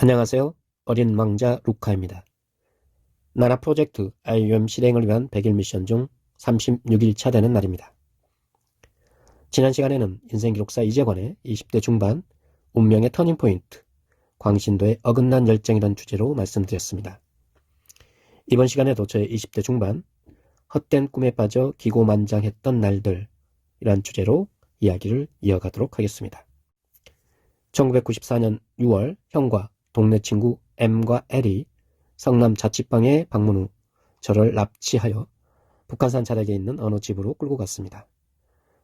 안녕하세요. 어린 왕자 루카입니다. 나나 프로젝트 IUM 실행을 위한 100일 미션 중 36일차 되는 날입니다. 지난 시간에는 인생기록사 이재관의 20대 중반 운명의 터닝포인트, 광신도의 어긋난 열정이라는 주제로 말씀드렸습니다. 이번 시간에도 저의 20대 중반 헛된 꿈에 빠져 기고만장했던 날들이란 주제로 이야기를 이어가도록 하겠습니다. 1994년 6월 형과 동네 친구 M과 L이 성남 자취방에 방문 후 저를 납치하여 북한산 자락에 있는 어느 집으로 끌고 갔습니다.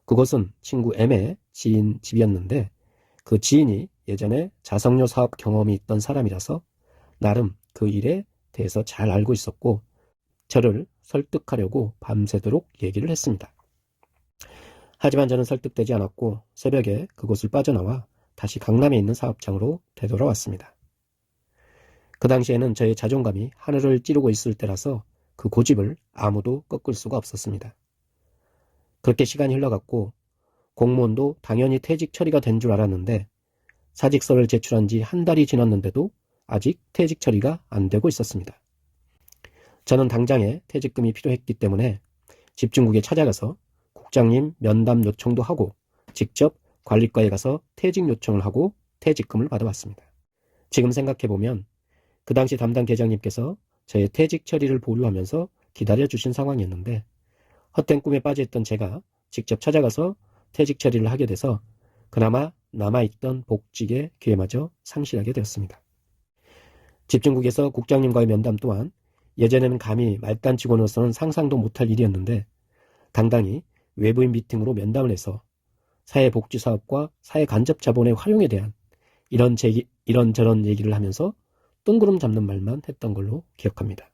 그곳은 친구 M의 지인 집이었는데 그 지인이 예전에 자석료 사업 경험이 있던 사람이라서 나름 그 일에 대해서 잘 알고 있었고 저를 설득하려고 밤새도록 얘기를 했습니다. 하지만 저는 설득되지 않았고 새벽에 그곳을 빠져나와 다시 강남에 있는 사업장으로 되돌아왔습니다. 그 당시에는 저의 자존감이 하늘을 찌르고 있을 때라서 그 고집을 아무도 꺾을 수가 없었습니다. 그렇게 시간이 흘러갔고 공무원도 당연히 퇴직 처리가 된 줄 알았는데 사직서를 제출한 지 한 달이 지났는데도 아직 퇴직 처리가 안 되고 있었습니다. 저는 당장에 퇴직금이 필요했기 때문에 집중국에 찾아가서 국장님 면담 요청도 하고 직접 관리과에 가서 퇴직 요청을 하고 퇴직금을 받아왔습니다. 지금 생각해보면 그 당시 담당 계장님께서 저의 퇴직 처리를 보류하면서 기다려주신 상황이었는데 헛된 꿈에 빠져있던 제가 직접 찾아가서 퇴직 처리를 하게 돼서 그나마 남아있던 복직의 기회마저 상실하게 되었습니다. 집중국에서 국장님과의 면담 또한 예전에는 감히 말단 직원으로서는 상상도 못할 일이었는데 당당히 외부인 미팅으로 면담을 해서 사회복지사업과 사회간접자본의 활용에 대한 이런저런 얘기를 하면서 뜬구름 잡는 말만 했던 걸로 기억합니다.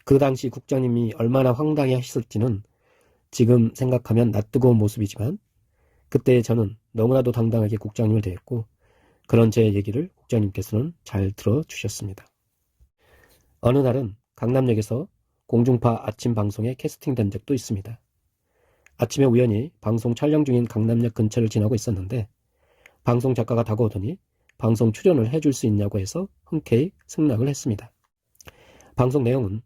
그 당시 국장님이 얼마나 황당해 하셨을지는 지금 생각하면 낯뜨거운 모습이지만 그때 저는 너무나도 당당하게 국장님을 대했고 그런 제 얘기를 국장님께서는 잘 들어주셨습니다. 어느 날은 강남역에서 공중파 아침 방송에 캐스팅된 적도 있습니다. 아침에 우연히 방송 촬영 중인 강남역 근처를 지나고 있었는데 방송 작가가 다가오더니 방송 출연을 해줄 수 있냐고 해서 흔쾌히 승낙을 했습니다. 방송 내용은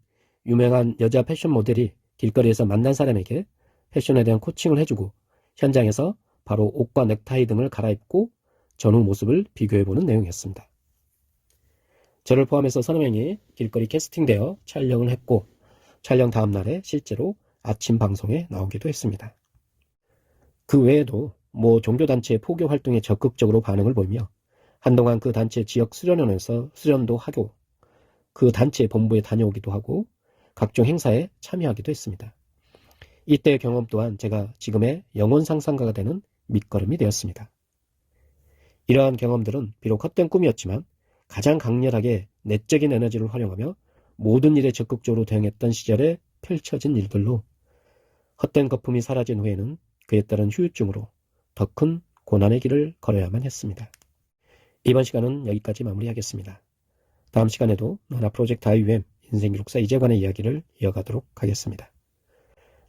유명한 여자 패션 모델이 길거리에서 만난 사람에게 패션에 대한 코칭을 해주고 현장에서 바로 옷과 넥타이 등을 갈아입고 전후 모습을 비교해보는 내용이었습니다. 저를 포함해서 서너 명이 길거리 캐스팅되어 촬영을 했고 촬영 다음 날에 실제로 아침 방송에 나오기도 했습니다. 그 외에도 종교단체의 포교 활동에 적극적으로 반응을 보이며 한동안 그 단체 지역 수련원에서 수련도 하고 그 단체 본부에 다녀오기도 하고 각종 행사에 참여하기도 했습니다. 이때의 경험 또한 제가 지금의 영혼 상상가가 되는 밑거름이 되었습니다. 이러한 경험들은 비록 헛된 꿈이었지만 가장 강렬하게 내적인 에너지를 활용하며 모든 일에 적극적으로 대응했던 시절에 펼쳐진 일들로 헛된 거품이 사라진 후에는 그에 따른 후유증으로 더 큰 고난의 길을 걸어야만 했습니다. 이번 시간은 여기까지 마무리하겠습니다. 다음 시간에도 나나 프로젝트 IUM 인생기록사 이재관의 이야기를 이어가도록 하겠습니다.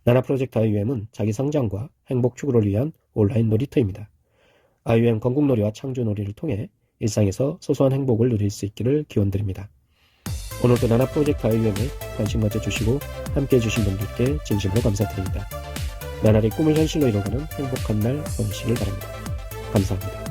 나나 프로젝트 IUM은 자기 성장과 행복 추구를 위한 온라인 놀이터입니다. IUM 건국놀이와 창조놀이를 통해 일상에서 소소한 행복을 누릴 수 있기를 기원드립니다. 오늘도 나나 프로젝트 IUM에 관심 가져주시고 함께해 주신 분들께 진심으로 감사드립니다. 나날이 꿈을 현실로 이뤄가는 행복한 날 보내시길 바랍니다. 감사합니다.